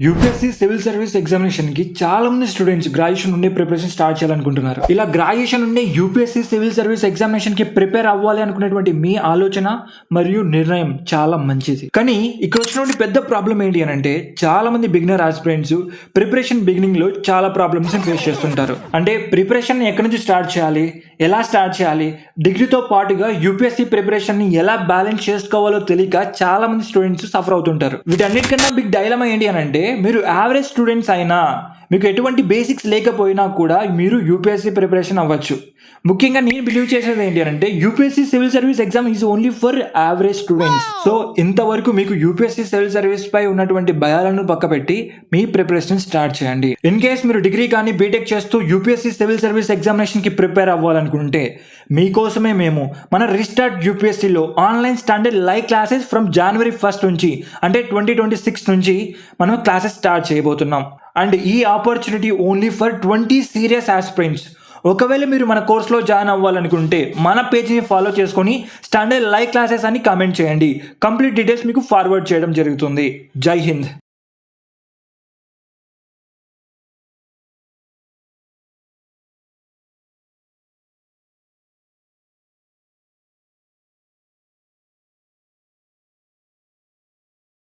UPSC civil service examination కి చాలా మంది స్టూడెంట్స్ గ్రాడ్యుయేషన్ నుండి ప్రిపరేషన్ స్టార్ట్ చేయాలనుకుంటున్నారు. ఇలా గ్రాడ్యుయేషన్ నుండి యూపీఎస్సీ సివిల్ సర్వీస్ ఎగ్జామినేషన్ కి ప్రిపేర్ అవ్వాలి అనుకునేటువంటి మీ ఆలోచన మరియు నిర్ణయం చాలా మంచిది. కానీ ఇక్కడ వచ్చినటువంటి పెద్ద ప్రాబ్లం ఏంటి అని అంటే, చాలా మంది బిగినర్ ఆస్పిరెంట్స్ ప్రిపరేషన్ బిగినింగ్ లో చాలా ప్రాబ్లమ్స్ ఫేస్ చేస్తుంటారు. అంటే ప్రిపరేషన్ ఎక్కడి నుంచి స్టార్ట్ చేయాలి, ఎలా స్టార్ట్ చేయాలి, డిగ్రీతో పాటుగా యూపీఎస్సీ ప్రిపరేషన్ ని ఎలా బ్యాలెన్స్ చేసుకోవాలో తెలియక చాలా మంది స్టూడెంట్స్ సఫర్ అవుతుంటారు. వీటన్నిటికన్నా బిగ్ డైలమా ఏంటి అని అంటే, మీరు యావరేజ్ స్టూడెంట్స్ అయినా, మీకు ఎటువంటి బేసిక్స్ లేకపోయినా కూడా మీరు యూపీఎస్సీ ప్రిపరేషన్ అవ్వచ్చు. ముఖ్యంగా నేను బిలీవ్ చేసేది ఏంటి అంటే, UPSC civil service exam is only for average students. So ఇంతవరకు మీకు యూపీఎస్సీ సివిల్ సర్వీస్ పై ఉన్నటువంటి భయాలను పక్కపెట్టి మీ ప్రిపరేషన్ స్టార్ట్ చేయండి. ఇన్ కేస్ మీరు డిగ్రీ కానీ బీటెక్ చేస్తూ యూపీఎస్సీ సివిల్ సర్వీస్ ఎగ్జామినేషన్ కి ప్రిపేర్ అవ్వాలనుకుంటే, మీకోసమే మేము మన రీస్టార్ట్ యూపీఎస్సీలో online standard live classes from January 1st నుంచి, అంటే 2026 నుంచి మనం క్లాసెస్ స్టార్ట్ చేయబోతున్నాం. అండ్ ఈ opportunity only for 20 serious aspirants. ఒకవేళ మీరు మన కోర్సులో జాయిన్ అవ్వాలనుకుంటే మన పేజ్ని ఫాలో చేసుకొని స్టాండర్డ్ లైవ్ క్లాసెస్ అని కామెంట్ చేయండి. కంప్లీట్ డీటెయిల్స్ మీకు ఫార్వర్డ్ చేయడం జరుగుతుంది. జై హింద్.